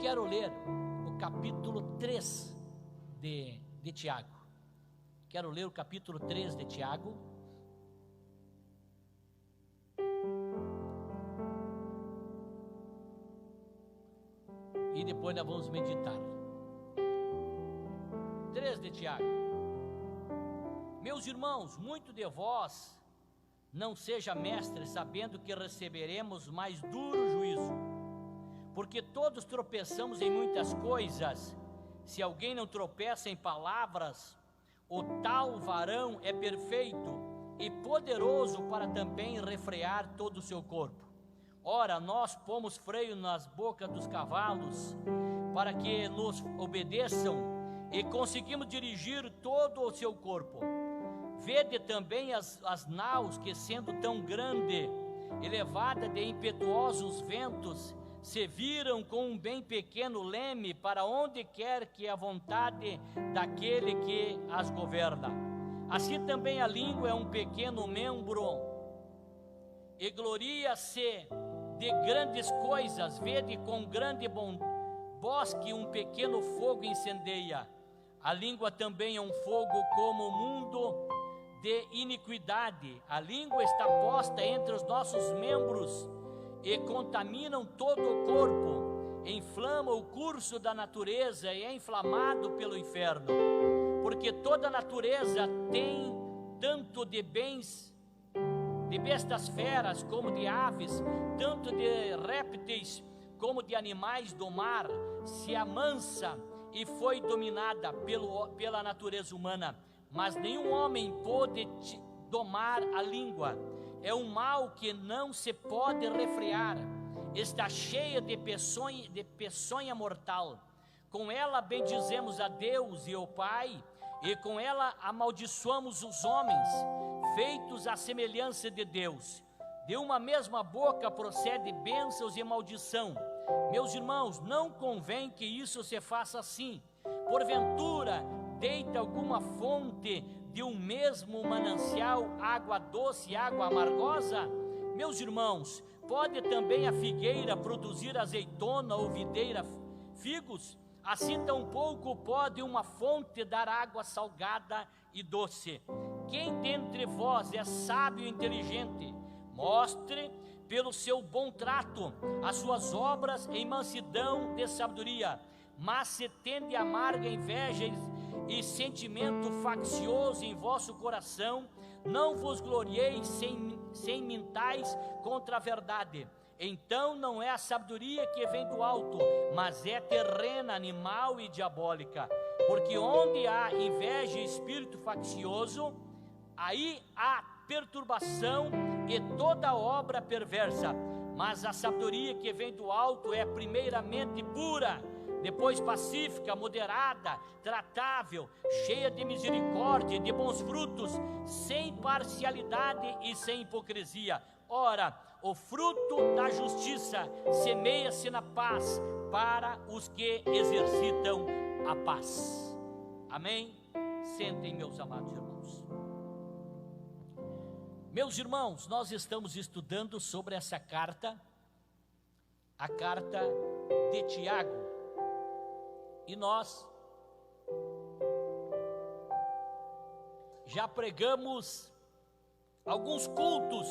quero ler o capítulo 3 de Tiago. Quero ler o capítulo 3 de Tiago. E depois nós vamos meditar. 3 de Tiago. Meus irmãos, muito de vós não seja mestre, sabendo que receberemos mais duro juízo. Porque todos tropeçamos em muitas coisas. Se alguém não tropeça em palavras, o tal varão é perfeito e poderoso para também refrear todo o seu corpo. Ora, nós pomos freio nas bocas dos cavalos para que nos obedeçam e conseguimos dirigir todo o seu corpo. Vede também as naus que, sendo tão grande e levada de impetuosos ventos, se viram com um bem pequeno leme para onde quer que a vontade daquele que as governa. Assim também a língua é um pequeno membro e gloria-se de grandes coisas. Vede com grande bosque um pequeno fogo incendeia. A língua também é um fogo como o mundo de iniquidade. A língua está posta entre os nossos membros e contaminam todo o corpo, inflama o curso da natureza e é inflamado pelo inferno. Porque toda a natureza tem tanto de bens, de bestas feras como de aves, tanto de répteis como de animais do mar, se amansa e foi dominada pela natureza humana. Mas nenhum homem pôde domar a língua. É um mal que não se pode refrear. Está cheia de peçonha mortal. Com ela bendizemos a Deus e ao Pai, e com ela amaldiçoamos os homens, feitos à semelhança de Deus. De uma mesma boca procede bênçãos e maldição. Meus irmãos, não convém que isso se faça assim. Porventura, deita alguma fonte de um mesmo manancial água doce e água amargosa? Meus irmãos, pode também a figueira produzir azeitona ou videira figos? Assim tampouco pode uma fonte dar água salgada e doce. Quem dentre vós é sábio e inteligente, mostre pelo seu bom trato as suas obras em mansidão de sabedoria. Mas se tende amarga inveja e sentimento faccioso em vosso coração, não vos glorieis sem mintais contra a verdade. Então não é a sabedoria que vem do alto, mas é terrena, animal e diabólica. Porque onde há inveja e espírito faccioso, aí há perturbação e toda obra perversa. Mas a sabedoria que vem do alto é primeiramente pura, depois pacífica, moderada, tratável, cheia de misericórdia e de bons frutos, sem parcialidade e sem hipocrisia. Ora, o fruto da justiça semeia-se na paz para os que exercitam a paz. Amém? Sentem, meus amados irmãos. Meus irmãos, nós estamos estudando sobre essa carta, a carta de Tiago. E nós já pregamos alguns cultos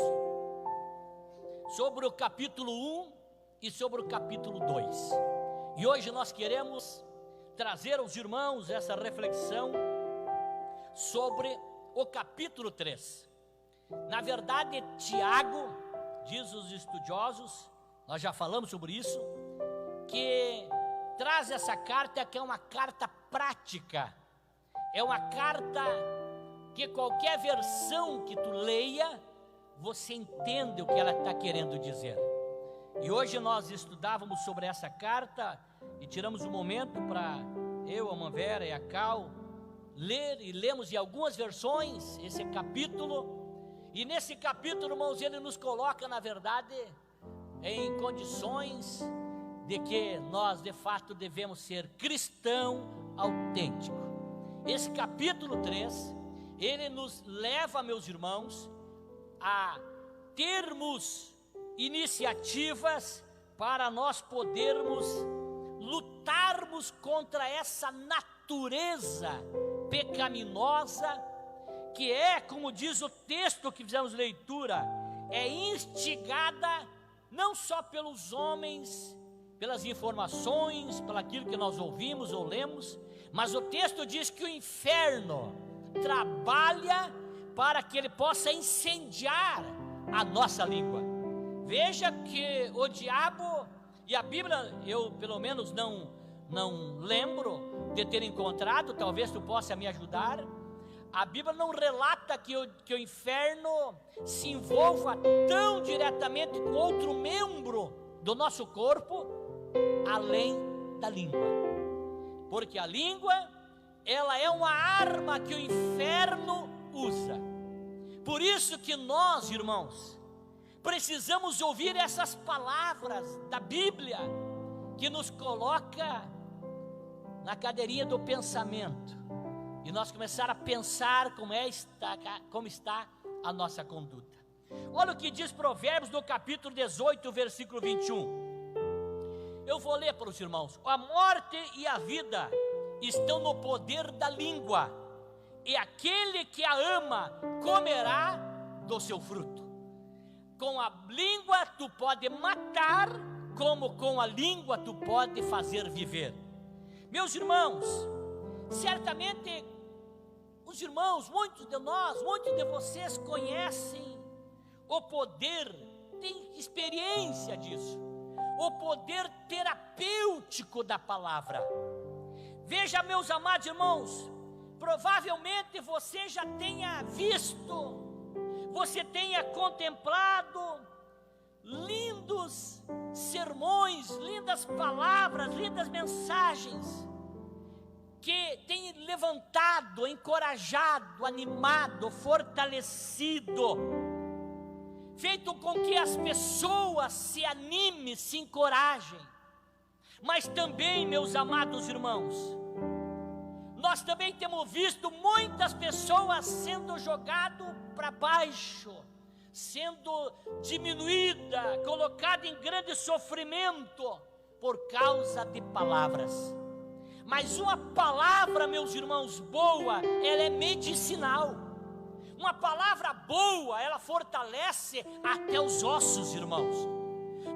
sobre o capítulo 1 e sobre o capítulo 2. E hoje nós queremos trazer aos irmãos essa reflexão sobre o capítulo 3. Na verdade, Tiago, diz os estudiosos, nós já falamos sobre isso, que traz essa carta que é uma carta prática, é uma carta que qualquer versão que tu leia, você entende o que ela está querendo dizer. E hoje nós estudávamos sobre essa carta e tiramos um momento para eu, a Manvera e a Cal ler, e lemos em algumas versões esse capítulo. E nesse capítulo, irmãos, ele nos coloca, na verdade, em condições de que nós de fato devemos ser cristão autêntico. Esse capítulo 3, ele nos leva, meus irmãos, a termos iniciativas para nós podermos lutar lutarmos contra essa natureza pecaminosa, que é, como diz o texto que fizemos leitura, é instigada não só pelos homens, pelas informações, pelo aquilo que nós ouvimos ou lemos, mas o texto diz que o inferno trabalha para que ele possa incendiar a nossa língua. Veja que o diabo, e a Bíblia, eu pelo menos não lembro de ter encontrado, talvez tu possa me ajudar, a Bíblia não relata que o inferno se envolva tão diretamente com outro membro do nosso corpo, além da língua. Porque a língua, ela é uma arma que o inferno usa. Por isso que nós, irmãos, precisamos ouvir essas palavras da Bíblia, que nos coloca na cadeirinha do pensamento, e nós começar a pensar como está a nossa conduta. Olha o que diz Provérbios no capítulo 18, versículo 21. Eu vou ler para os irmãos. A morte e a vida estão no poder da língua, e aquele que a ama comerá do seu fruto. Com a língua tu pode matar, como com a língua tu pode fazer viver. Meus irmãos, certamente os irmãos, muitos de nós, muitos de vocês conhecem o poder, têm experiência disso, o poder terapêutico da palavra. Veja, meus amados irmãos, provavelmente você já tenha visto, você tenha contemplado lindos sermões, lindas palavras, lindas mensagens, que tem levantado, encorajado, animado, fortalecido, feito com que as pessoas se animem, se encorajem. Mas também, meus amados irmãos, nós também temos visto muitas pessoas sendo jogadas para baixo, sendo diminuída, colocada em grande sofrimento por causa de palavras. Mas uma palavra, meus irmãos, boa, ela é medicinal. Uma palavra boa, ela fortalece até os ossos, irmãos.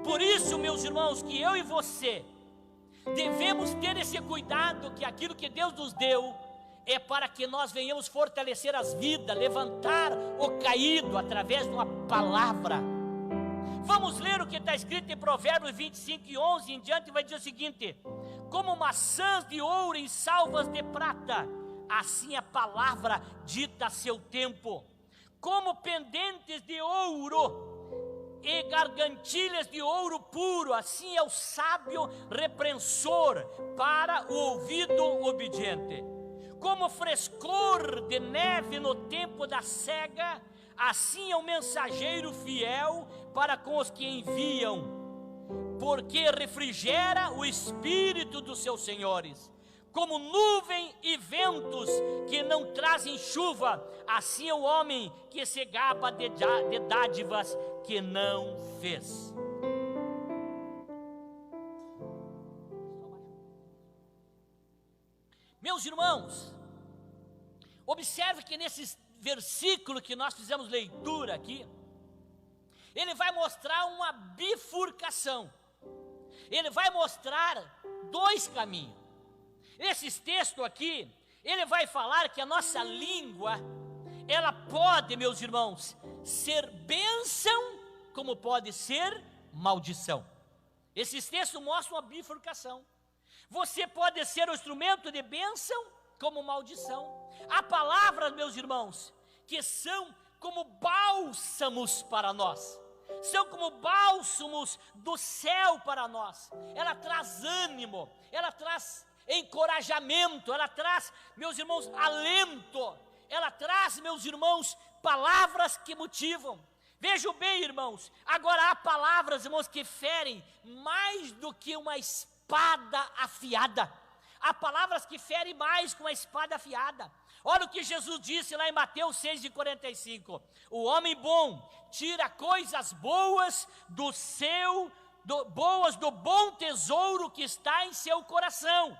Por isso, meus irmãos, que eu e você devemos ter esse cuidado, que aquilo que Deus nos deu é para que nós venhamos fortalecer as vidas, levantar o caído através de uma palavra. Vamos ler o que está escrito em Provérbios 25 e 11 em diante, vai dizer o seguinte: como maçãs de ouro em salvas de prata, assim a palavra dita a seu tempo. Como pendentes de ouro e gargantilhas de ouro puro, assim é o sábio repreensor para o ouvido obediente. Como frescor de neve no tempo da cega, assim é o mensageiro fiel para com os que enviam, porque refrigera o espírito dos seus senhores. Como nuvem e ventos que não trazem chuva, assim é o homem que se gaba de dádivas que não fez. Meus irmãos, observe que nesse versículo que nós fizemos leitura aqui, ele vai mostrar uma bifurcação, ele vai mostrar dois caminhos. Esse texto aqui, ele vai falar que a nossa língua, ela pode, meus irmãos, ser bênção, como pode ser maldição. Esses textos mostram uma bifurcação. Você pode ser um instrumento de bênção, como maldição. Há palavras, meus irmãos, que são como bálsamos para nós, são como bálsamos do céu para nós. Ela traz ânimo, ela traz encorajamento, ela traz, meus irmãos, alento, ela traz, meus irmãos, palavras que motivam. Vejam bem, irmãos, agora há palavras, irmãos, que ferem mais do que uma espada afiada. Há palavras que ferem mais que uma espada afiada. Olha o que Jesus disse lá em Mateus 6,45: o homem bom tira coisas boas do bom tesouro que está em seu coração.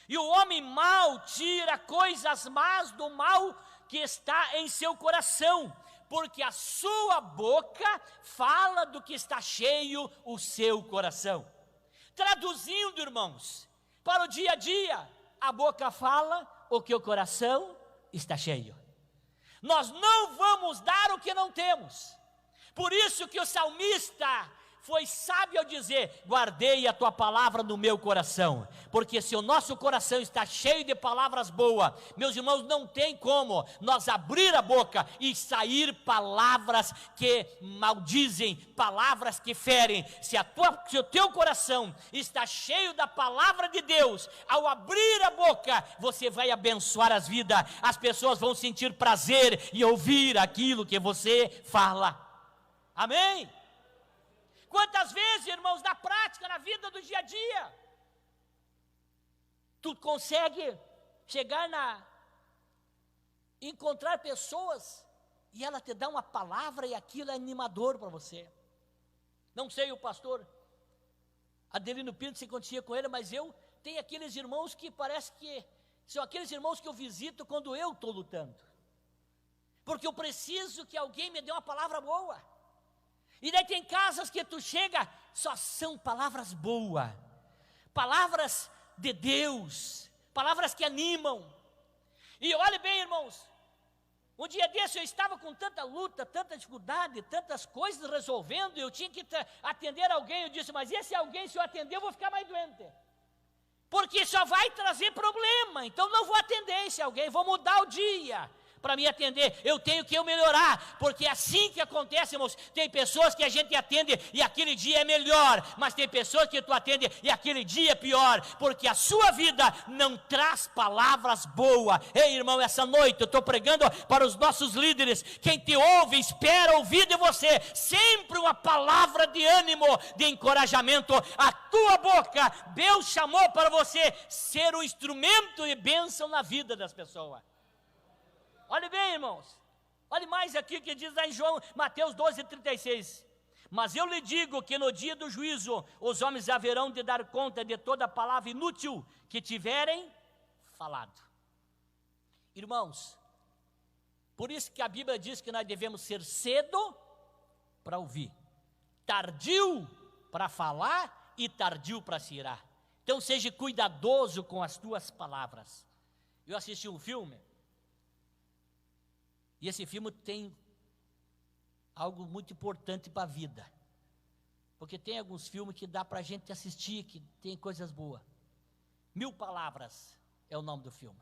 E o homem mau tira coisas más do mal que está em seu coração, porque a sua boca fala do que está cheio o seu coração. Traduzindo, irmãos, para o dia a dia, a boca fala o que o coração está cheio. Nós não vamos dar o que não temos. Por isso que o salmista foi sábio ao dizer: guardei a tua palavra no meu coração, porque se o nosso coração está cheio de palavras boas, meus irmãos, não tem como nós abrir a boca e sair palavras que maldizem, palavras que ferem. Se o teu coração está cheio da palavra de Deus, ao abrir a boca, você vai abençoar as vidas, as pessoas vão sentir prazer em ouvir aquilo que você fala. Amém? Quantas vezes, irmãos, na prática, na vida do dia a dia, tu consegue encontrar pessoas e ela te dá uma palavra e aquilo é animador para você. Não sei o pastor Adelino Pinto se acontecia com ele, mas eu tenho aqueles irmãos que parece que são aqueles irmãos que eu visito quando eu estou lutando, porque eu preciso que alguém me dê uma palavra boa. E daí tem casas que tu chega, só são palavras boas, palavras de Deus, palavras que animam. E olhe bem, irmãos, um dia desse eu estava com tanta luta, tanta dificuldade, tantas coisas resolvendo, eu tinha que atender alguém. Eu disse: mas esse alguém, se eu atender, eu vou ficar mais doente, porque só vai trazer problema. Então não vou atender esse alguém, vou mudar o dia para me atender. Eu tenho que melhorar, porque é assim que acontece, irmãos. Tem pessoas que a gente atende e aquele dia é melhor, mas tem pessoas que tu atende e aquele dia é pior, porque a sua vida não traz palavras boas. Ei, irmão, essa noite eu estou pregando para os nossos líderes. Quem te ouve, espera ouvir de você sempre uma palavra de ânimo, de encorajamento. A tua boca, Deus chamou para você ser um instrumento de bênção na vida das pessoas. Olhe bem, irmãos, olhe mais aqui que diz lá em Mateus 12:36. Mas eu lhe digo que no dia do juízo, os homens haverão de dar conta de toda palavra inútil que tiverem falado. Irmãos, por isso que a Bíblia diz que nós devemos ser cedo para ouvir, tardio para falar e tardio para se irar. Então seja cuidadoso com as tuas palavras. Eu assisti um filme, e esse filme tem algo muito importante para a vida, porque tem alguns filmes que dá para a gente assistir, que tem coisas boas. 1000 Palavras é o nome do filme.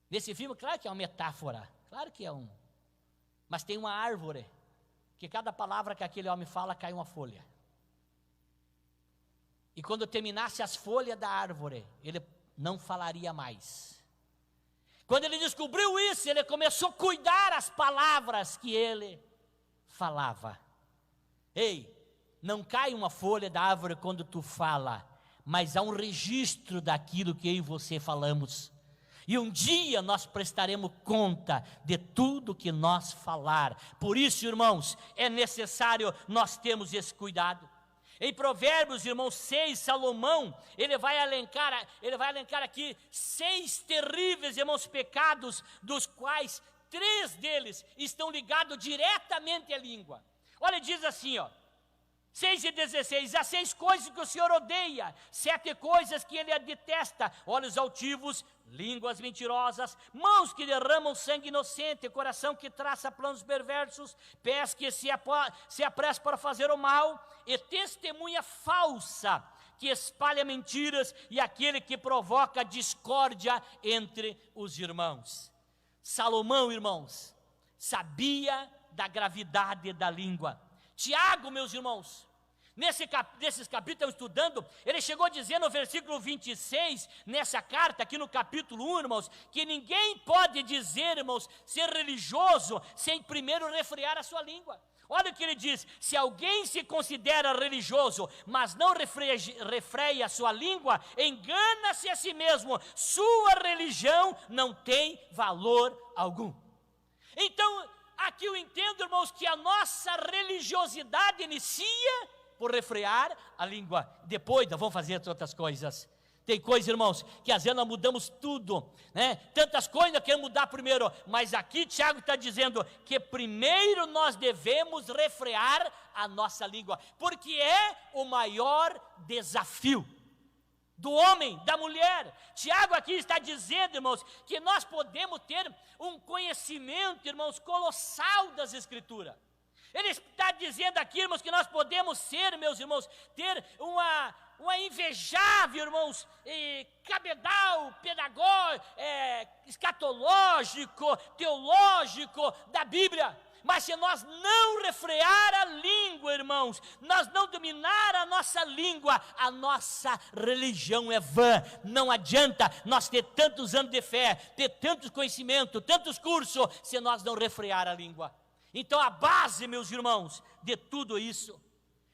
Nesse filme, claro que é uma metáfora, claro que é mas tem uma árvore, que cada palavra que aquele homem fala, cai uma folha. E quando terminasse as folhas da árvore, ele não falaria mais. Quando ele descobriu isso, ele começou a cuidar as palavras que ele falava. Ei, não cai uma folha da árvore quando tu fala, mas há um registro daquilo que eu e você falamos. E um dia nós prestaremos conta de tudo que nós falar. Por isso, irmãos, é necessário nós termos esse cuidado. Em Provérbios, irmãos, 6, Salomão, ele vai elencar aqui 6 terríveis, irmãos, pecados, dos quais 3 deles estão ligados diretamente à língua. Olha, diz assim, 6:16, há 6 coisas que o Senhor odeia, 7 coisas que ele detesta: olhos altivos, línguas mentirosas, mãos que derramam sangue inocente, coração que traça planos perversos, pés que se apressam para fazer o mal, e testemunha falsa, que espalha mentiras, e aquele que provoca discórdia entre os irmãos. Salomão, irmãos, sabia da gravidade da língua. Tiago, meus irmãos, nesses capítulos estudando, ele chegou a dizer no versículo 26, nessa carta aqui no capítulo 1, irmãos, que ninguém pode dizer, irmãos, ser religioso sem primeiro refrear a sua língua. Olha o que ele diz: se alguém se considera religioso, mas não refreia a sua língua, engana-se a si mesmo, sua religião não tem valor algum. Então, aqui eu entendo, irmãos, que a nossa religiosidade inicia por refrear a língua. Depois vamos fazer outras coisas. Tem coisas, irmãos, que às vezes nós mudamos tudo, né? Tantas coisas nós queremos mudar primeiro, mas aqui Tiago está dizendo que primeiro nós devemos refrear a nossa língua, porque é o maior desafio do homem, da mulher. Tiago aqui está dizendo, irmãos, que nós podemos ter um conhecimento, irmãos, colossal das Escrituras. Ele está dizendo aqui, irmãos, que nós podemos ser, meus irmãos, ter uma invejável, irmãos, cabedal, pedagógico, escatológico, teológico da Bíblia. Mas se nós não refrear a língua, irmãos, nós não dominar a nossa língua, a nossa religião é vã. Não adianta nós ter tantos anos de fé, ter tantos conhecimentos, tantos cursos, se nós não refrear a língua. Então a base, meus irmãos, de tudo isso,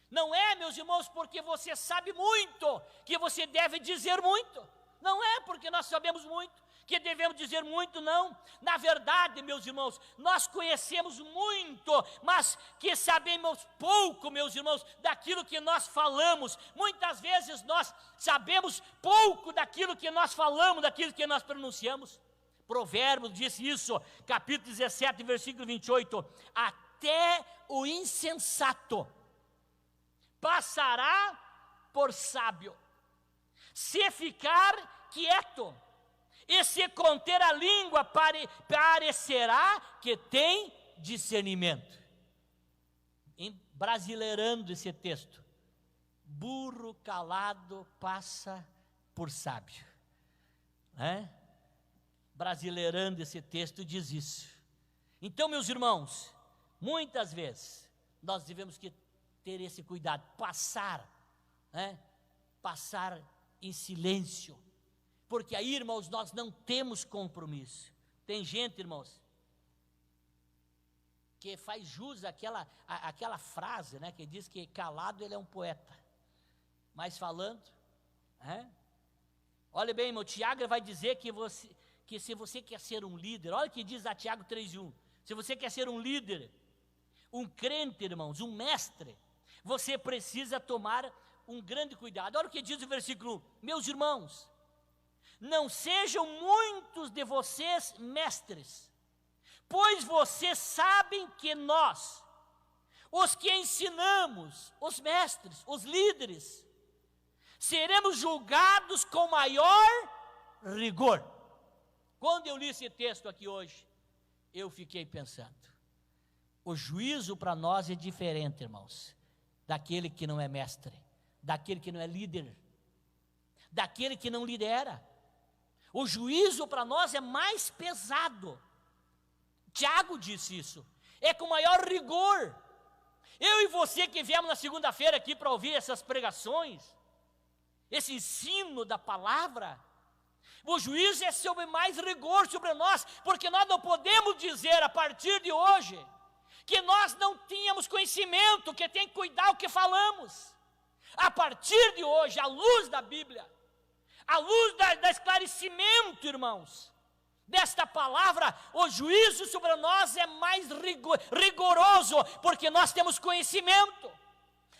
não é, meus irmãos, porque você sabe muito, que você deve dizer muito. Não é porque nós sabemos muito que devemos dizer muito, não. Na verdade, meus irmãos, nós conhecemos muito, mas que sabemos pouco, meus irmãos, daquilo que nós falamos. Muitas vezes nós sabemos pouco daquilo que nós falamos, daquilo que nós pronunciamos. Provérbios diz isso, capítulo 17, versículo 28. Até o insensato passará por sábio, se ficar quieto, e se conter a língua, parecerá que tem discernimento. Brasileirando esse texto, burro calado passa por sábio, né? Brasileirando esse texto diz isso. Então, meus irmãos, muitas vezes nós devemos ter esse cuidado, passar em silêncio, porque aí, irmãos, nós não temos compromisso. Tem gente, irmãos, que faz jus àquela frase, né, que diz que calado ele é um poeta, mas falando, olha bem, irmão, Tiago vai dizer que se você quer ser um líder, olha o que diz a Tiago 3:1, se você quer ser um líder, um crente, irmãos, um mestre, você precisa tomar um grande cuidado. Olha o que diz o versículo 1, meus irmãos, não sejam muitos de vocês mestres, pois vocês sabem que nós, os que ensinamos, os mestres, os líderes, seremos julgados com maior rigor. Quando eu li esse texto aqui hoje, eu fiquei pensando, o juízo para nós é diferente, irmãos, daquele que não é mestre, daquele que não é líder, daquele que não lidera. O juízo para nós é mais pesado. Tiago disse isso, é com maior rigor. Eu e você que viemos na segunda-feira aqui para ouvir essas pregações, esse ensino da palavra, o juízo é sobre mais rigor sobre nós, porque nós não podemos dizer a partir de hoje que nós não tínhamos conhecimento, que tem que cuidar o que falamos. A partir de hoje, à luz da Bíblia, à luz do esclarecimento, irmãos, desta palavra, o juízo sobre nós é mais rigoroso, porque nós temos conhecimento.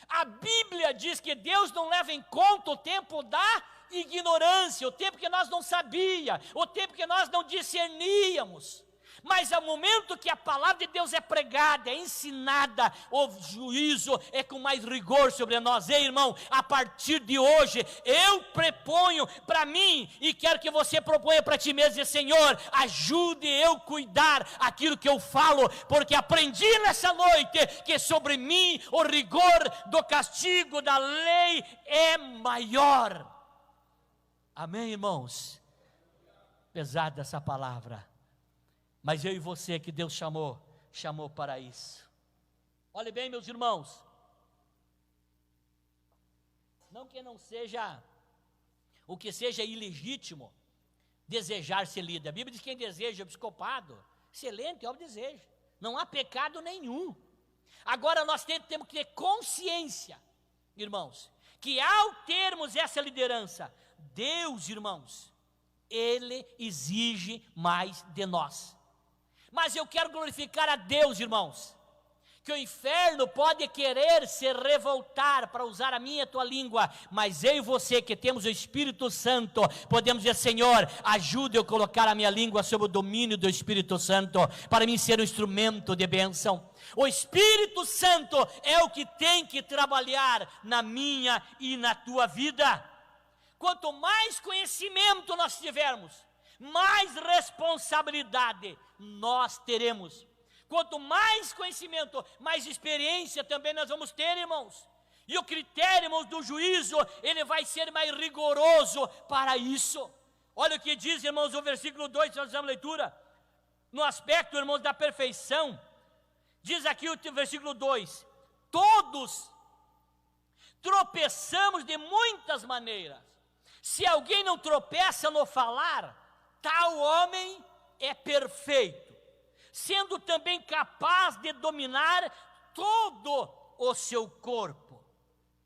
A Bíblia diz que Deus não leva em conta o tempo da ignorância, o tempo que nós não sabíamos, o tempo que nós não discerníamos. Mas ao momento que a palavra de Deus é pregada, é ensinada, o juízo é com mais rigor sobre nós. Ei, irmão, a partir de hoje, eu proponho para mim, e quero que você proponha para ti mesmo, dizer, Senhor, ajude eu cuidar aquilo que eu falo, porque aprendi nessa noite que sobre mim o rigor do castigo da lei é maior. Amém, irmãos? Pesada essa palavra, mas eu e você que Deus chamou para isso. Olhe bem, meus irmãos, não que não seja, o que seja ilegítimo, desejar ser líder. A Bíblia diz que quem deseja episcopado, excelente, é o desejo, não há pecado nenhum. Agora nós temos que ter consciência, irmãos, que ao termos essa liderança, Deus, irmãos, Ele exige mais de nós. Mas eu quero glorificar a Deus, irmãos, que o inferno pode querer se revoltar, para usar a minha e a tua língua, mas eu e você que temos o Espírito Santo, podemos dizer: Senhor, ajude eu a colocar a minha língua sob o domínio do Espírito Santo, para mim ser um instrumento de bênção. O Espírito Santo é o que tem que trabalhar na minha e na tua vida. Quanto mais conhecimento nós tivermos, mais responsabilidade nós teremos. Quanto mais conhecimento, mais experiência também nós vamos ter, irmãos. E o critério, irmãos, do juízo, ele vai ser mais rigoroso para isso. Olha o que diz, irmãos, o versículo 2, nós fazemos leitura. No aspecto, irmãos, da perfeição, diz aqui o versículo 2: todos tropeçamos de muitas maneiras. Se alguém não tropeça no falar, tal homem é perfeito, sendo também capaz de dominar todo o seu corpo.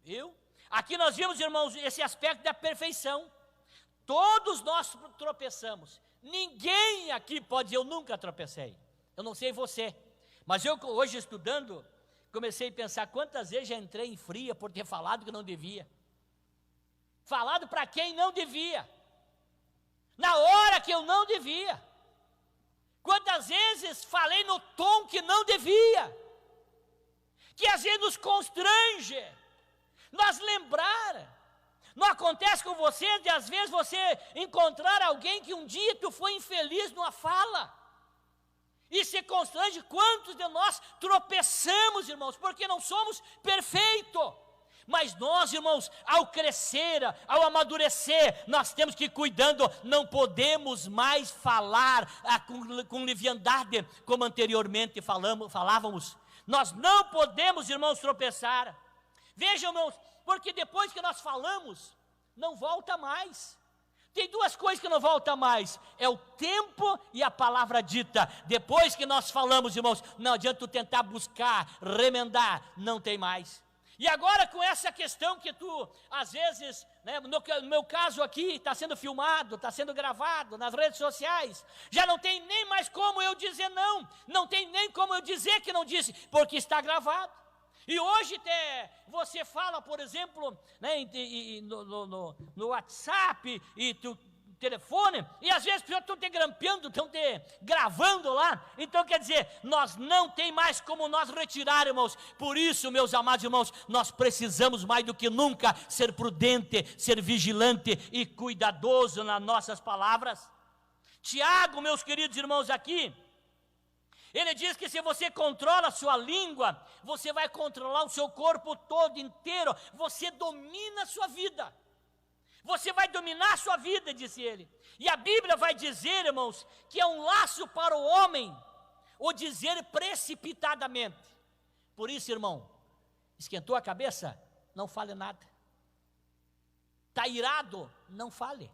Viu? Aqui nós vimos, irmãos, esse aspecto da perfeição. Todos nós tropeçamos. Ninguém aqui pode dizer: eu nunca tropecei. Eu não sei você, mas eu hoje estudando, comecei a pensar quantas vezes já entrei em fria por ter falado que não devia. Falado para quem não devia, na hora que eu não devia. Quantas vezes falei no tom que não devia, que às vezes nos constrange, nós lembrar. Não acontece com você de às vezes você encontrar alguém que um dia tu foi infeliz numa fala, e se constrange? Quantos de nós tropeçamos, irmãos, porque não somos perfeitos? Mas nós, irmãos, ao crescer, ao amadurecer, nós temos que ir cuidando, não podemos mais falar com leviandade, como anteriormente falávamos. Nós não podemos, irmãos, tropeçar. Vejam, irmãos, porque depois que nós falamos, não volta mais. Tem duas coisas que não voltam mais: é o tempo e a palavra dita. Depois que nós falamos, irmãos, não adianta tu tentar buscar, remendar, não tem mais. E agora com essa questão que tu, às vezes, né, no meu caso aqui, está sendo filmado, está sendo gravado nas redes sociais, já não tem nem mais como eu dizer não, não tem nem como eu dizer que não disse, porque está gravado. E hoje você fala, por exemplo, né, no WhatsApp e telefone, e às vezes estão te grampeando, estão te gravando lá. Então quer dizer, nós não tem mais como nós retirar, irmãos. Por isso, meus amados irmãos, nós precisamos mais do que nunca ser prudente, ser vigilante e cuidadoso nas nossas palavras. Tiago, meus queridos irmãos, aqui ele diz que se você controla a sua língua, você vai controlar o seu corpo todo inteiro, você domina a sua vida. Você vai dominar a sua vida, disse ele. E a Bíblia vai dizer, irmãos, que é um laço para o homem o dizer precipitadamente. Por isso, irmão, esquentou a cabeça? Não fale nada. Está irado? Não fale.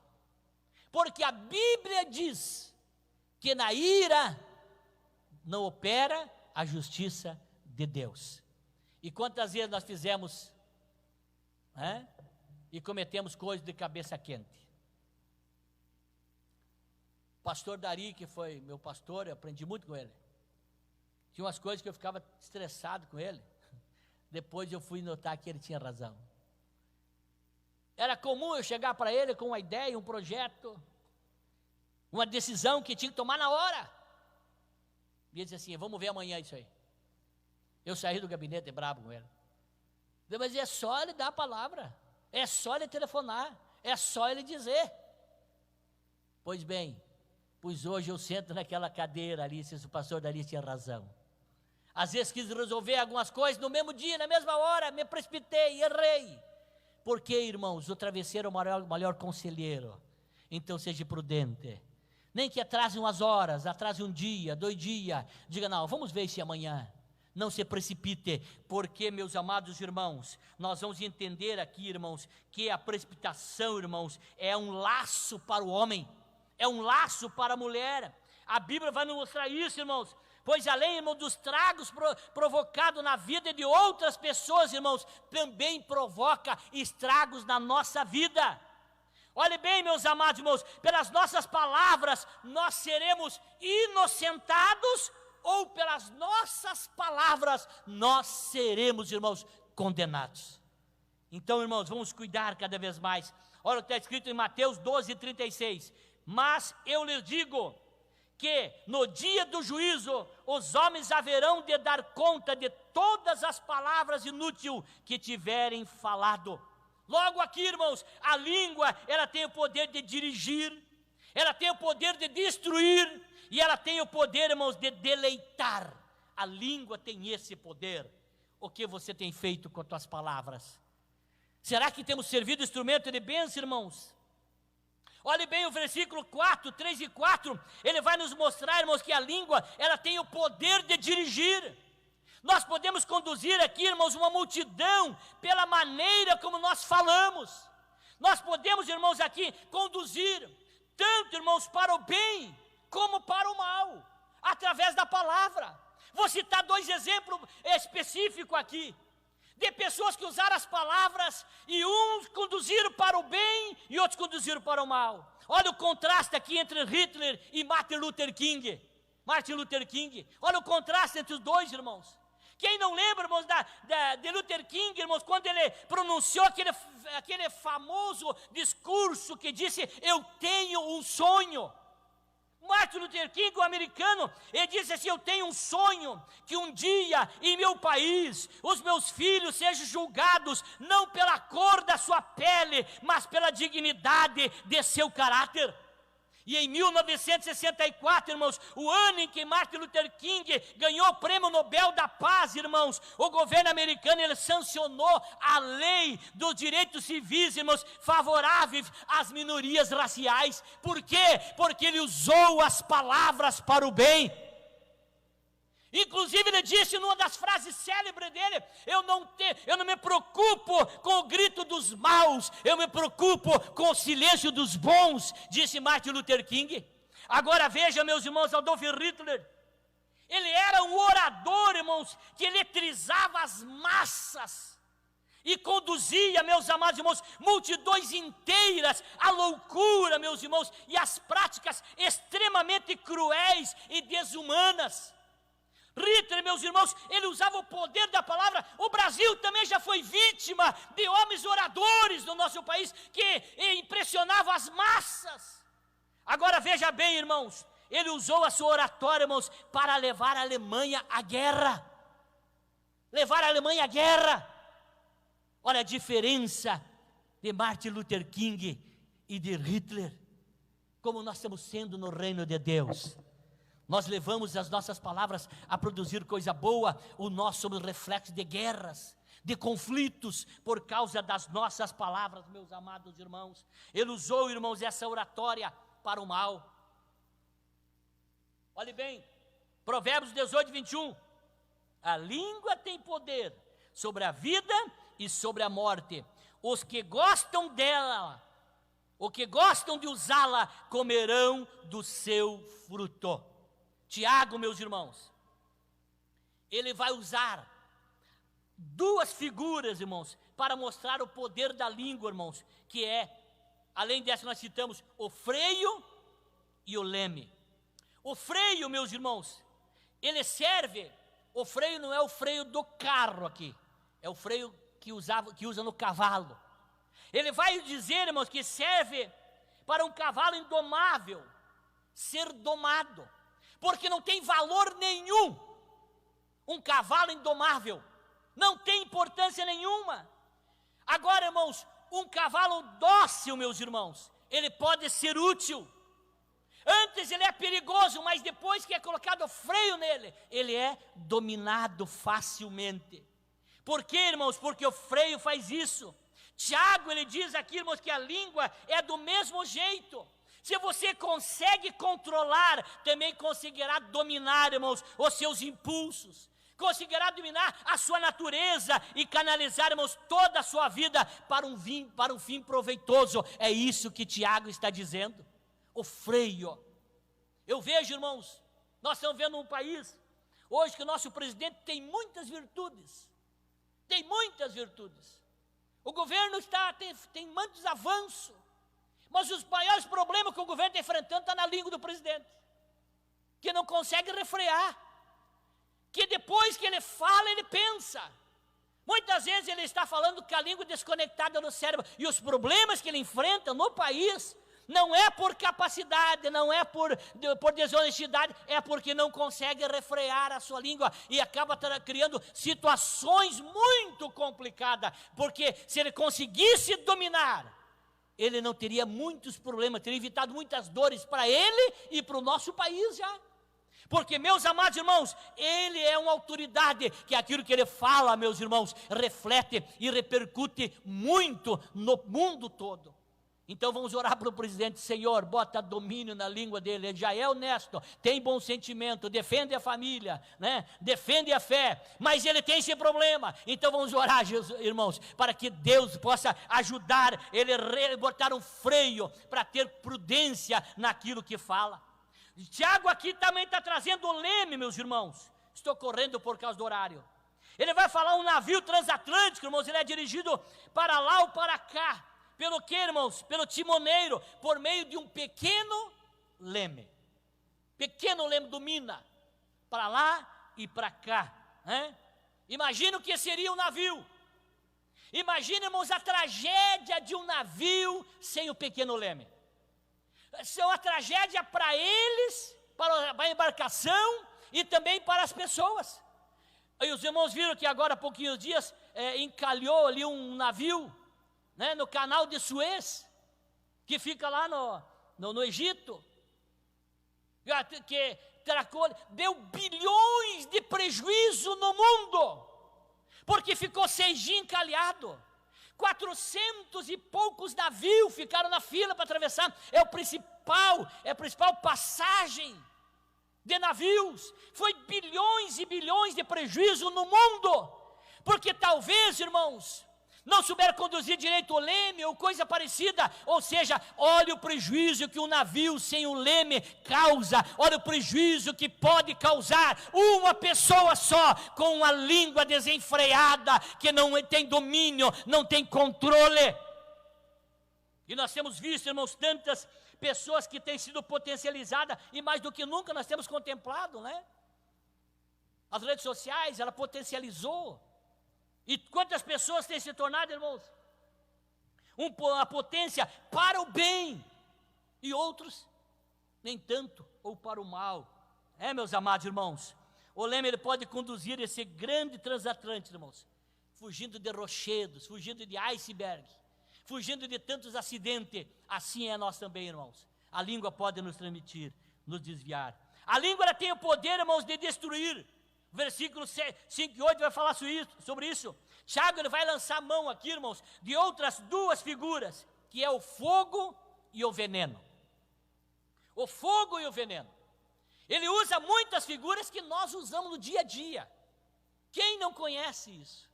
Porque a Bíblia diz que na ira não opera a justiça de Deus. E quantas vezes nós fizemos, e cometemos coisas de cabeça quente. Pastor Dari, que foi meu pastor, eu aprendi muito com ele. Tinha umas coisas que eu ficava estressado com ele. Depois eu fui notar que ele tinha razão. Era comum eu chegar para ele com uma ideia, um projeto, uma decisão que tinha que tomar na hora. E ele disse assim: vamos ver amanhã isso aí. Eu saí do gabinete brabo com ele. Mas é só ele dar a palavra. É só ele telefonar, é só ele dizer. Pois bem, pois hoje eu sento naquela cadeira ali, se o pastor Dari tinha razão. Às vezes quis resolver algumas coisas no mesmo dia, na mesma hora, me precipitei, errei. Porque, irmãos, o travesseiro é o maior conselheiro. Então seja prudente. Nem que atrase umas horas, atrase um dia, 2 dias. Diga: não, vamos ver se amanhã. Não se precipite, porque, meus amados irmãos, nós vamos entender aqui, irmãos, que a precipitação, irmãos, é um laço para o homem, é um laço para a mulher. A Bíblia vai nos mostrar isso, irmãos. Pois além, irmão, dos tragos provocados na vida de outras pessoas, irmãos, também provoca estragos na nossa vida. Olhe bem, meus amados irmãos, pelas nossas palavras nós seremos inocentados ou pelas nossas palavras, nós seremos, irmãos, condenados. Então, irmãos, vamos cuidar cada vez mais. Olha o que está escrito em Mateus 12:36. Mas eu lhes digo que no dia do juízo os homens haverão de dar conta de todas as palavras inúteis que tiverem falado. Logo aqui, irmãos, a língua, ela tem o poder de dirigir, ela tem o poder de destruir, e ela tem o poder, irmãos, de deleitar. A língua tem esse poder. O que você tem feito com as tuas palavras? Será que temos servido instrumento de bênção, irmãos? Olhe bem o versículo 4, 3 e 4, ele vai nos mostrar, irmãos, que a língua, ela tem o poder de dirigir. Nós podemos conduzir aqui, irmãos, uma multidão pela maneira como nós falamos. Nós podemos, irmãos, aqui conduzir tanto, irmãos, para o bem como para o mal, através da palavra. Vou citar 2 exemplos específicos aqui, de pessoas que usaram as palavras e uns conduziram para o bem e outros conduziram para o mal. Olha o contraste aqui entre Hitler e Martin Luther King. Olha o contraste entre os dois, irmãos. Quem não lembra, irmãos, de Luther King, irmãos, quando ele pronunciou aquele famoso discurso que disse: eu tenho um sonho. Martin Luther King, o americano, ele disse assim: eu tenho um sonho que um dia em meu país os meus filhos sejam julgados não pela cor da sua pele, mas pela dignidade de seu caráter. E em 1964, irmãos, o ano em que Martin Luther King ganhou o Prêmio Nobel da Paz, irmãos, o governo americano, ele sancionou a lei dos direitos civis, irmãos, favoráveis às minorias raciais. Por quê? Porque ele usou as palavras para o bem. Inclusive ele disse numa das frases célebres dele: eu não me preocupo com o grito dos maus, eu me preocupo com o silêncio dos bons, disse Martin Luther King. Agora veja, meus irmãos, Adolf Hitler, ele era um orador, irmãos, que eletrizava as massas e conduzia, meus amados irmãos, multidões inteiras à loucura, meus irmãos, e às práticas extremamente cruéis e desumanas. Hitler, meus irmãos, ele usava o poder da palavra. O Brasil também já foi vítima de homens oradores do nosso país que impressionavam as massas. Agora veja bem, irmãos, ele usou a sua oratória, irmãos, para levar a Alemanha à guerra. Olha a diferença de Martin Luther King e de Hitler. Como nós estamos sendo no reino de Deus. Nós levamos as nossas palavras a produzir coisa boa, ou nós somos reflexo de guerras, de conflitos, por causa das nossas palavras, meus amados irmãos. Ele usou, irmãos, essa oratória para o mal. Olhe bem, Provérbios 18, 21. A língua tem poder sobre a vida e sobre a morte. Os que gostam dela, os que gostam de usá-la, comerão do seu fruto. Tiago, meus irmãos, ele vai usar 2 figuras, irmãos, para mostrar o poder da língua, irmãos, que é, além dessa nós citamos o freio e o leme. O freio, meus irmãos, ele serve, o freio não é o freio do carro aqui, é o freio que usa no cavalo. Ele vai dizer, irmãos, que serve para um cavalo indomável ser domado. Porque não tem valor nenhum. Um cavalo indomável não tem importância nenhuma. Agora, irmãos, um cavalo dócil, meus irmãos, ele pode ser útil. Antes ele é perigoso, mas depois que é colocado freio nele, ele é dominado facilmente. Por quê, irmãos? Porque o freio faz isso. Tiago, ele diz aqui, irmãos, que a língua é do mesmo jeito. Se você consegue controlar, também conseguirá dominar, irmãos, os seus impulsos. Conseguirá dominar a sua natureza e canalizar, irmãos, toda a sua vida para um fim proveitoso. É isso que Tiago está dizendo. O freio. Eu vejo, irmãos, nós estamos vendo um país hoje que o nosso presidente tem muitas virtudes. Tem muitas virtudes. O governo tem muitos avanços. Mas os maiores problemas que o governo está enfrentando estão na língua do presidente, que não consegue refrear. que depois que ele fala, ele pensa. Muitas vezes ele está falando com a língua desconectada no cérebro, e os problemas que ele enfrenta no país, não é por capacidade, não é por desonestidade, é porque não consegue refrear a sua língua, e acaba criando situações muito complicadas, porque se ele conseguisse dominar, ele não teria muitos problemas, teria evitado muitas dores para ele e para o nosso país já. Porque, meus amados irmãos, ele é uma autoridade, que aquilo que ele fala, meus irmãos, reflete e repercute muito no mundo todo. Então vamos orar para o presidente. Senhor, bota domínio na língua dele, ele já é honesto, tem bom sentimento, defende a família, né? Defende a fé, mas ele tem esse problema. Então vamos orar, Jesus, irmãos, para que Deus possa ajudar ele, botar um freio, para ter prudência naquilo que fala. Tiago aqui também está trazendo o leme, meus irmãos. Estou correndo por causa do horário. Ele vai falar um navio transatlântico, irmãos, ele é dirigido para lá ou para cá. Pelo que, irmãos? Pelo timoneiro, por meio de um pequeno leme. Pequeno leme domina, para lá e para cá. Imagina o que seria um navio. Imagina, irmãos, a tragédia de um navio sem o pequeno leme. Isso é uma tragédia para eles, para a embarcação e também para as pessoas. E os irmãos viram que agora há pouquinhos dias encalhou ali um navio, né, no canal de Suez, que fica lá no Egito, que deu bilhões de prejuízo no mundo, porque ficou 6 dias encalhado. 400 e poucos navios ficaram na fila para atravessar. É a principal passagem de navios. Foi bilhões e bilhões de prejuízo no mundo, porque talvez, irmãos, não souberam conduzir direito o leme ou coisa parecida. Ou seja, olha o prejuízo que um navio sem o leme causa. Olha o prejuízo que pode causar uma pessoa só, com uma língua desenfreada, que não tem domínio, não tem controle. E nós temos visto, irmãos, tantas pessoas que têm sido potencializadas, e mais do que nunca nós temos contemplado, né? As redes sociais, ela potencializou. E quantas pessoas têm se tornado, irmãos, uma potência para o bem, e outros nem tanto, ou para o mal. Meus amados irmãos, o leme ele pode conduzir esse grande transatlântico, irmãos, fugindo de rochedos, fugindo de iceberg, fugindo de tantos acidentes. Assim é nós também, irmãos. A língua pode nos transmitir, nos desviar. A língua ela tem o poder, irmãos, de destruir. Versículo 5 e 8 vai falar sobre isso. Tiago ele vai lançar mão aqui, irmãos, de outras 2 figuras, que é o fogo e o veneno. O fogo e o veneno. Ele usa muitas figuras que nós usamos no dia a dia. Quem não conhece isso?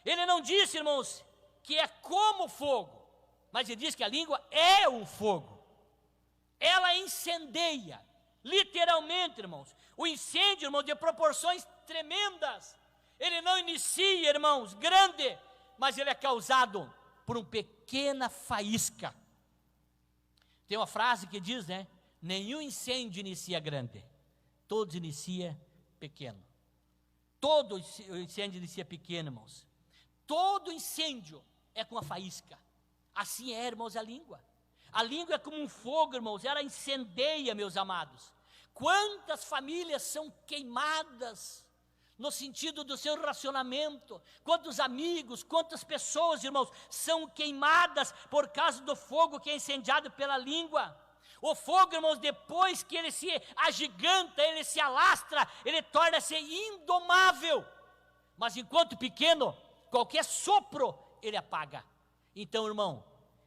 Ele não disse, irmãos, que é como fogo, mas ele diz que a língua é um fogo. Ela incendeia, literalmente, irmãos. O incêndio, irmãos, de proporções tremendas. Ele não inicia, irmãos, grande, mas ele é causado por uma pequena faísca. Tem uma frase que diz, né? Nenhum incêndio inicia grande, todos inicia pequeno. Todo incêndio inicia pequeno, irmãos. Todo incêndio é com a faísca. Assim é, irmãos, a língua. A língua é como um fogo, irmãos, ela incendeia, meus amados. Quantas famílias são queimadas no sentido do seu relacionamento? Quantos amigos, quantas pessoas, irmãos, são queimadas por causa do fogo que é incendiado pela língua? O fogo, irmãos, depois que ele se agiganta, ele se alastra, ele torna-se indomável. Mas enquanto pequeno, qualquer sopro, ele apaga. Então, irmão,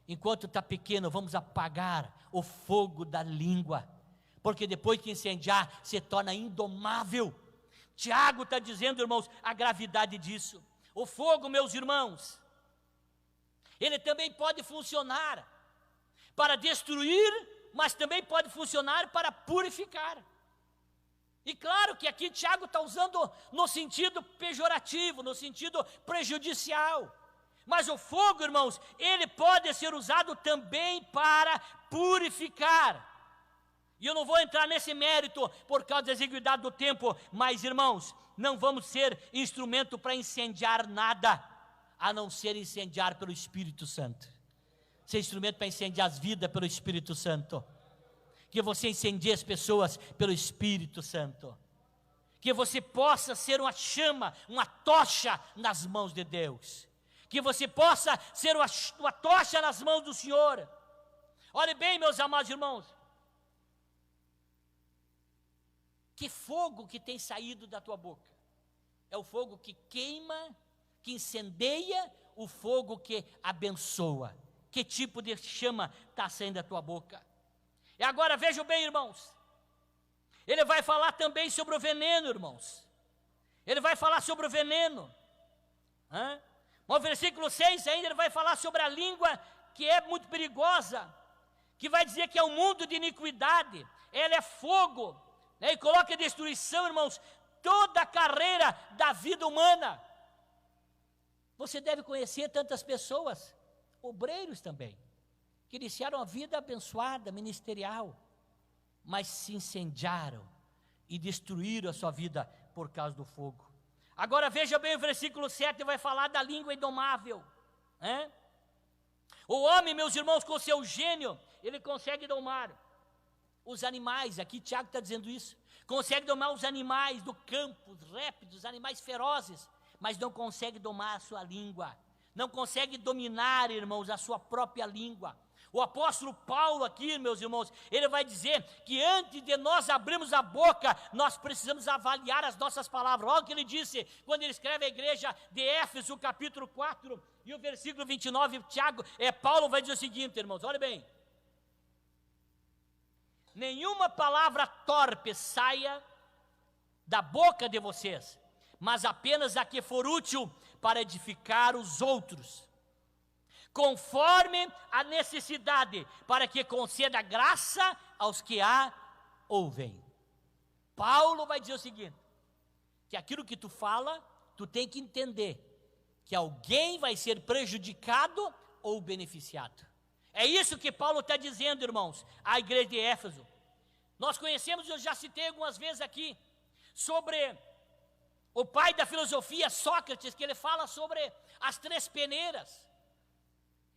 enquanto está pequeno, vamos apagar o fogo da língua, porque depois que incendiar, se torna indomável. Tiago está dizendo, irmãos, a gravidade disso. O fogo, meus irmãos, ele também pode funcionar para destruir, mas também pode funcionar para purificar. E claro que aqui Tiago está usando no sentido pejorativo, no sentido prejudicial. Mas o fogo, irmãos, ele pode ser usado também para purificar. E eu não vou entrar nesse mérito por causa da exiguidade do tempo, mas, irmãos, não vamos ser instrumento para incendiar nada, a não ser incendiar pelo Espírito Santo. Ser instrumento para incendiar as vidas pelo Espírito Santo. Que você incendie as pessoas pelo Espírito Santo. Que você possa ser uma chama, uma tocha nas mãos de Deus. Que você possa ser uma tocha nas mãos do Senhor. Olhe bem, meus amados irmãos. Que fogo que tem saído da tua boca? É o fogo que queima, que incendeia, o fogo que abençoa. Que tipo de chama está saindo da tua boca? E agora vejam bem, irmãos. Ele vai falar também sobre o veneno, irmãos. Ele vai falar sobre o veneno. No versículo 6 ainda ele vai falar sobre a língua que é muito perigosa. Que vai dizer que é um mundo de iniquidade. Ela é fogo. E coloca em destruição, irmãos, toda a carreira da vida humana. Você deve conhecer tantas pessoas, obreiros também, que iniciaram a vida abençoada, ministerial, mas se incendiaram e destruíram a sua vida por causa do fogo. Agora veja bem o versículo 7, vai falar da língua indomável. O homem, meus irmãos, com seu gênio, ele consegue domar os animais, aqui Tiago está dizendo isso, consegue domar os animais do campo, os répteis, os animais ferozes, mas não consegue domar a sua língua, não consegue dominar, irmãos, a sua própria língua. O apóstolo Paulo aqui, meus irmãos, ele vai dizer que antes de nós abrirmos a boca, nós precisamos avaliar as nossas palavras. Olha o que ele disse, quando ele escreve a igreja de Éfeso, capítulo 4, e o versículo 29, Paulo vai dizer o seguinte, irmãos, olha bem. Nenhuma palavra torpe saia da boca de vocês, mas apenas a que for útil para edificar os outros, conforme a necessidade, para que conceda graça aos que a ouvem. Paulo vai dizer o seguinte, que aquilo que tu fala, tu tem que entender, que alguém vai ser prejudicado ou beneficiado. É isso que Paulo está dizendo, irmãos, à igreja de Éfeso. Nós conhecemos, eu já citei algumas vezes aqui, sobre o pai da filosofia, Sócrates, que ele fala sobre as 3 peneiras.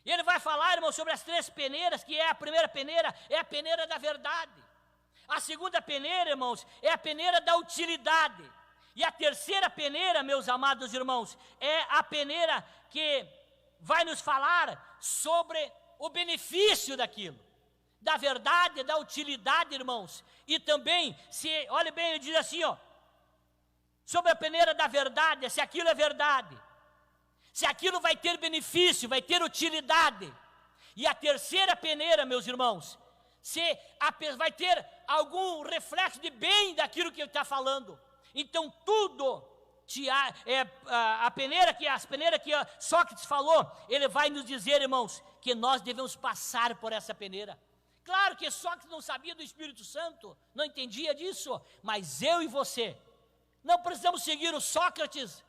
E ele vai falar, irmãos, sobre as 3 peneiras, que é a primeira peneira, é a peneira da verdade. A segunda peneira, irmãos, é a peneira da utilidade. E a terceira peneira, meus amados irmãos, é a peneira que vai nos falar sobre o benefício daquilo, da verdade, da utilidade, irmãos. E também, olhe bem, ele diz assim, sobre a peneira da verdade, se aquilo é verdade, se aquilo vai ter benefício, vai ter utilidade. E a terceira peneira, meus irmãos, se vai ter algum reflexo de bem daquilo que ele está falando. Então tudo, as peneiras que Sócrates falou, ele vai nos dizer, irmãos, que nós devemos passar por essa peneira. Claro que Sócrates não sabia do Espírito Santo, não entendia disso, mas eu e você, não precisamos seguir o Sócrates,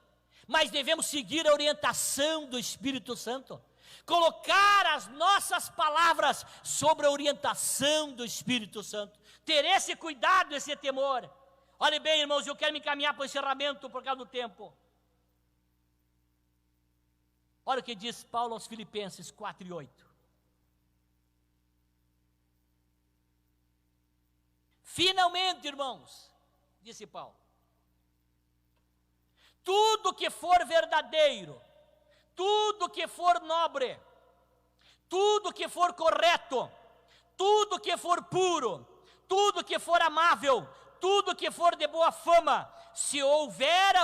mas devemos seguir a orientação do Espírito Santo, colocar as nossas palavras sobre a orientação do Espírito Santo, ter esse cuidado, esse temor. Olha bem, irmãos, eu quero me encaminhar para o encerramento por causa do tempo. Olha o que diz Paulo aos Filipenses 4:8. Finalmente, irmãos, disse Paulo, tudo que for verdadeiro, tudo que for nobre, tudo que for correto, tudo que for puro, tudo que for amável, tudo que for de boa fama, se houver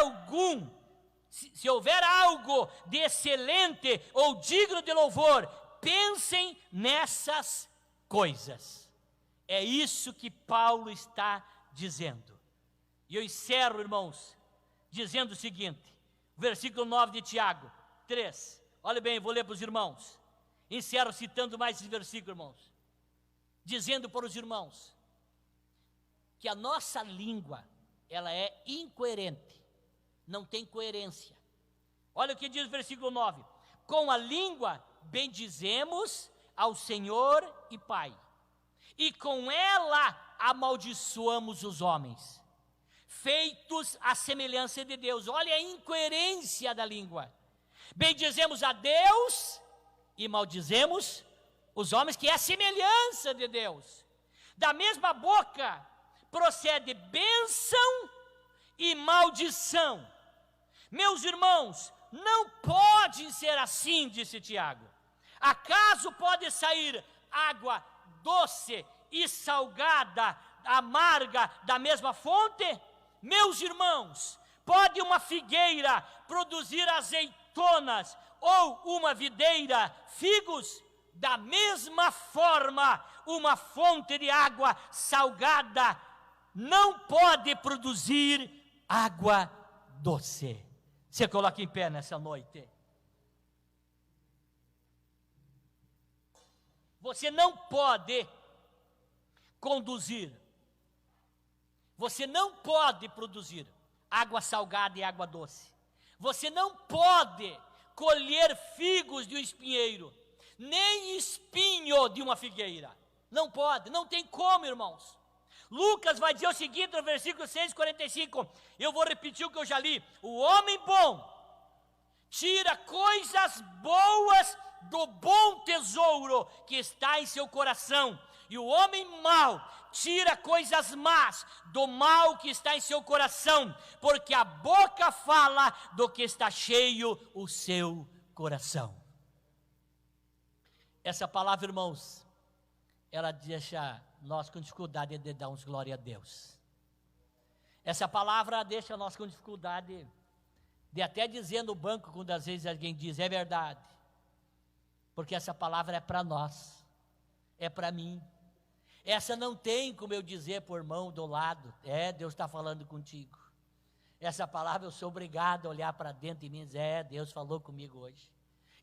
algo de excelente ou digno de louvor, pensem nessas coisas. É isso que Paulo está dizendo. E eu encerro, irmãos, dizendo o seguinte, versículo 9 de Tiago 3. Olha bem, vou ler para os irmãos. Encerro citando mais esse versículo, irmãos. Dizendo para os irmãos que a nossa língua, ela é incoerente, não tem coerência. Olha o que diz o versículo 9. Com a língua bendizemos ao Senhor e Pai, e com ela amaldiçoamos os homens, feitos à semelhança de Deus. Olha a incoerência da língua. Bendizemos a Deus e maldizemos os homens, que é a semelhança de Deus. Da mesma boca procede bênção e maldição. Meus irmãos, não pode ser assim, disse Tiago. Acaso pode sair água doce e salgada, amarga, da mesma fonte? Meus irmãos, pode uma figueira produzir azeitonas ou uma videira figos? Da mesma forma, uma fonte de água salgada não pode produzir água doce. Você coloca em pé nessa noite. Você não pode conduzir, você não pode produzir água salgada e água doce. Você não pode colher figos de um espinheiro, nem espinho de uma figueira. Não pode, não tem como, irmãos. Lucas vai dizer o seguinte no versículo 6:45, eu vou repetir o que eu já li: o homem bom tira coisas boas do bom tesouro que está em seu coração, e o homem mau tira coisas más do mal que está em seu coração, porque a boca fala do que está cheio o seu coração. Essa palavra, irmãos, ela deixa nós com dificuldade de dar uns glória a Deus. Essa palavra deixa nós com dificuldade de até dizer no banco, quando às vezes alguém diz, é verdade. Porque essa palavra é para nós, é para mim. Essa não tem como eu dizer por irmão do lado, Deus está falando contigo. Essa palavra eu sou obrigado a olhar para dentro de mim e dizer, Deus falou comigo hoje.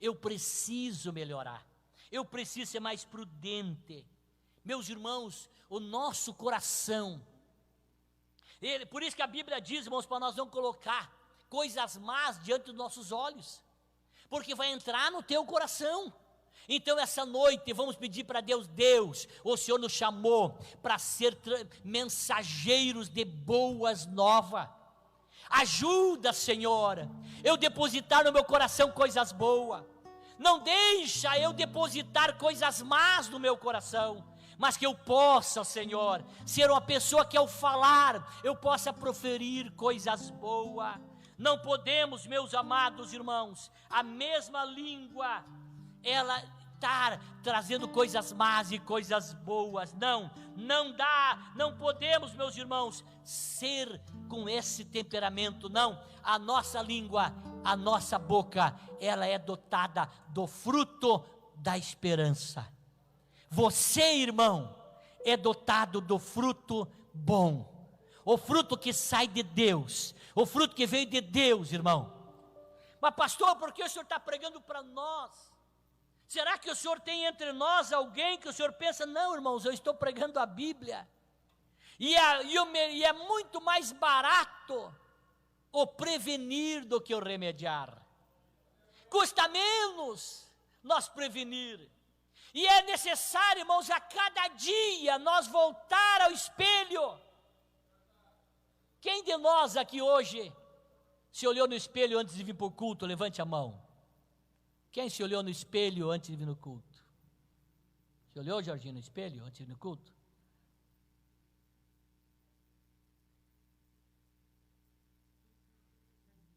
Eu preciso melhorar, eu preciso ser mais prudente. Meus irmãos, o nosso coração, por isso que a Bíblia diz, irmãos, para nós não colocar coisas más diante dos nossos olhos, porque vai entrar no teu coração. Então essa noite vamos pedir para Deus, o Senhor nos chamou para ser mensageiros de boas novas. Ajuda, Senhor, eu depositar no meu coração coisas boas. Não deixa eu depositar coisas más no meu coração, mas que eu possa, Senhor, ser uma pessoa que ao falar, eu possa proferir coisas boas. Não podemos, meus amados irmãos, a mesma língua, ela estar trazendo coisas más e coisas boas. Não dá, não podemos, meus irmãos, ser com esse temperamento, não. A nossa língua, a nossa boca, ela é dotada do fruto da esperança. Você, irmão, é dotado do fruto bom, o fruto que sai de Deus, o fruto que veio de Deus, irmão. Mas pastor, por que o senhor está pregando para nós? Será que o senhor tem entre nós alguém que o senhor pensa, não, irmãos, eu estou pregando a Bíblia, e é muito mais barato o prevenir do que o remediar. Custa menos nós prevenir. E é necessário, irmãos, a cada dia nós voltar ao espelho. Quem de nós aqui hoje se olhou no espelho antes de vir para o culto? Levante a mão. Quem se olhou no espelho antes de vir no culto? Se olhou, Jorginho, no espelho antes de vir no culto?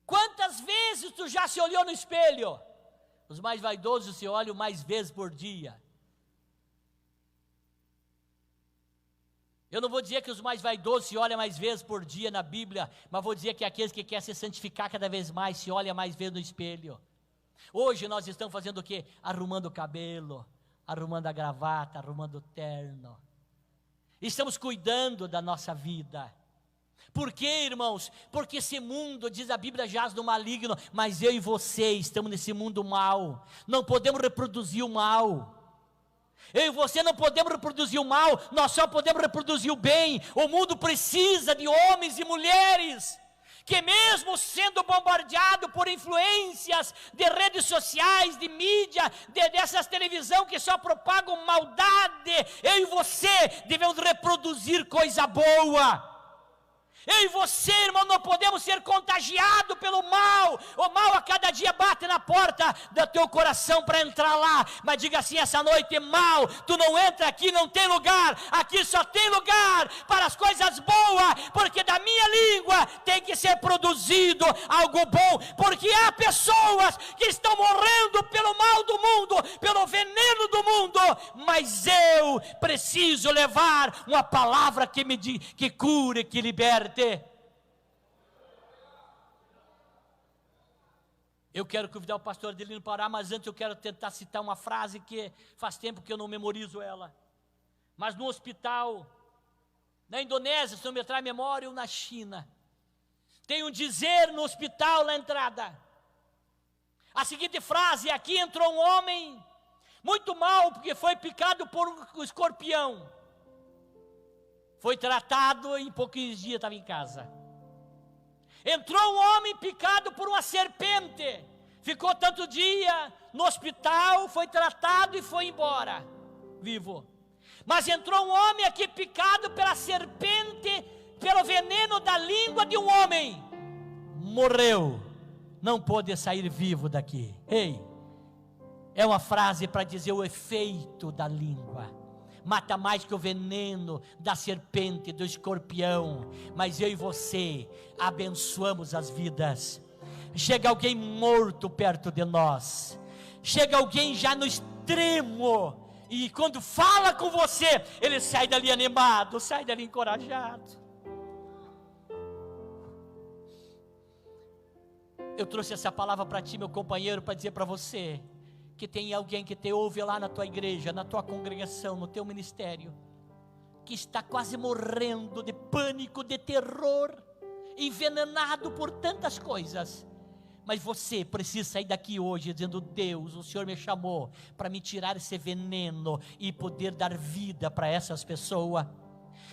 Quantas vezes tu já se olhou no espelho? Os mais vaidosos se olham mais vezes por dia. Eu não vou dizer que os mais vaidosos se olham mais vezes por dia na Bíblia, mas vou dizer que aqueles que querem se santificar cada vez mais, se olham mais vezes no espelho. Hoje nós estamos fazendo o quê? Arrumando o cabelo, arrumando a gravata, arrumando o terno. Estamos cuidando da nossa vida. Por quê, irmãos? Porque esse mundo, diz a Bíblia, jaz no maligno, mas eu e você estamos nesse mundo mal. Não podemos reproduzir o mal. Eu e você não podemos reproduzir o mal, nós só podemos reproduzir o bem. O mundo precisa de homens e mulheres que mesmo sendo bombardeado por influências de redes sociais, de mídia, dessas televisão que só propagam maldade, eu e você devemos reproduzir coisa boa. Eu e você, irmão, não podemos ser contagiados pelo mal. O mal a cada dia bate na porta do teu coração para entrar lá. Mas diga assim essa noite: mal, tu não entra aqui, não tem lugar. Aqui só tem lugar para as coisas boas, porque da minha língua tem que ser produzido algo bom. Porque há pessoas que estão morrendo pelo mal do mundo, pelo veneno do mundo. Mas eu preciso levar uma palavra que cure, que liberte. Eu quero convidar o pastor Adelino para orar, mas antes eu quero tentar citar uma frase que faz tempo que eu não memorizo ela. Mas no hospital, na Indonésia, se não me trai memória, ou na China, tem um dizer no hospital na entrada. A seguinte frase: aqui entrou um homem muito mal, porque foi picado por um escorpião. Foi tratado e em poucos dias estava em casa. Entrou um homem picado por uma serpente. Ficou tanto dia no hospital, foi tratado e foi embora, vivo. Mas entrou um homem aqui picado pela serpente, pelo veneno da língua de um homem. Morreu, não pôde sair vivo daqui. Ei, é uma frase para dizer o efeito da língua. Mata mais que o veneno da serpente, do escorpião. Mas eu e você abençoamos as vidas. Chega alguém morto perto de nós, chega alguém já no extremo, e quando fala com você, ele sai dali animado, sai dali encorajado. Eu trouxe essa palavra para ti, meu companheiro, para dizer para você que tem alguém que te ouve lá na tua igreja, na tua congregação, no teu ministério, que está quase morrendo de pânico, de terror, envenenado por tantas coisas. Mas você precisa sair daqui hoje dizendo: Deus, o Senhor me chamou para me tirar esse veneno e poder dar vida para essas pessoas.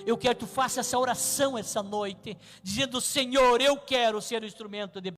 Eu quero que tu faça essa oração essa noite, dizendo: Senhor, eu quero ser o instrumento de